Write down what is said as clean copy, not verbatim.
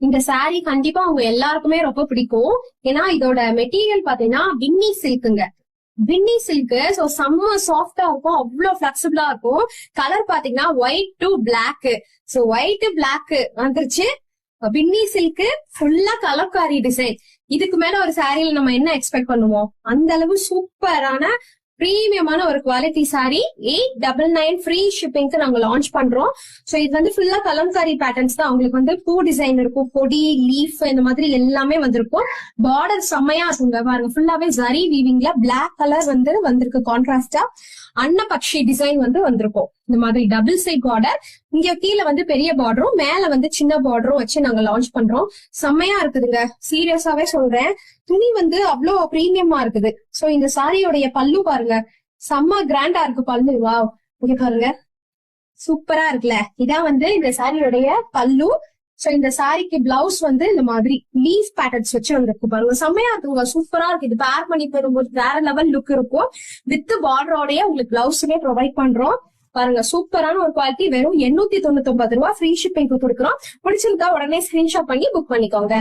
இந்த saree கண்டிப்பா உங்க எல்லாருக்குமே ரொம்ப பிடிக்கும். ஏன்னா இதோட மெட்டீரியல் பாத்தீங்கன்னா வின்னி சில்க்குங்க. வின்னி சில்க். சோ செம்ம சாஃப்டா இருக்கும், அவ்வளவு பிளெக்சிபிளா இருக்கும். கலர் பாத்தீங்கன்னா white to black. So white black வந்துருச்சு. வின்னி சில்க் ஃபுல்லா கலர்காரி டிசைன். இதுக்கு மேல ஒரு சாரியில நம்ம என்ன எக்ஸ்பெக்ட் பண்ணுவோம்? அந்த அளவு சூப்பரான பிரீமியமான ஒரு குவாலிட்டி சாரி 899 ஃப்ரீ ஷிப்பிங்க்கு நாங்க லான்ச் பண்றோம். சோ இது வந்து ஃபுல்லா கலம்காரி பேட்டர்ன்ஸ் தான். உங்களுக்கு வந்து பூ டிசைன் இருக்கும், கொடி, லீஃப் இந்த மாதிரி எல்லாமே வந்திருக்கும். பார்டர் செம்மையா இருக்குங்க. பாருங்க ஃபுல்லாவே ஜரி வீவிங்ல பிளாக் கலர் வந்து வந்திருக்கு. கான்ட்ராஸ்டா அன்னபக்ஷி டிசைன் வந்து வந்திருக்கும். இந்த மாதிரி டபுள் சைட் பார்டர். இங்க கீழே வந்து பெரிய பார்டரும் மேல வந்து சின்ன பார்டரும் வச்சு நாங்க லான்ச் பண்றோம். செம்மையா இருக்குதுங்க, சீரியஸாவே சொல்றேன். துணி வந்து அவ்வளோ பிரீமியமா இருக்குது. சோ இந்த சாரியோடைய பல்லு பாருங்க, செம்ம கிராண்டா இருக்கு பல்லு. வாவ், இங்க பாருங்க சூப்பரா இருக்குல்ல. இதான் வந்து இந்த சாரியோடைய பல்லு. சோ இந்த சாரிக்கு பிளவுஸ் வந்து இந்த மாதிரி லீஃப் பேட்டர்ன்ஸ் வச்சு வந்திருக்கு. பாருங்க செம்மையா இருக்குங்க, சூப்பரா இருக்கு. இது பேர் பண்ணி போகும்போது வேற லெவல் லுக் இருக்கும். வித் பார்டரோடய உங்களுக்கு பிளவுஸுமே ப்ரொவைட் பண்றோம். பாருங்க சூப்பரான ஒரு குவாலிட்டி. வெறும் 899 ரூபாய் ஃப்ரீ ஷிப்பிங் கொடுக்குறோம். பிடிச்சிருக்கா உடனே ஸ்கிரீன்ஷாட் பண்ணி புக் பண்ணிக்கோங்க.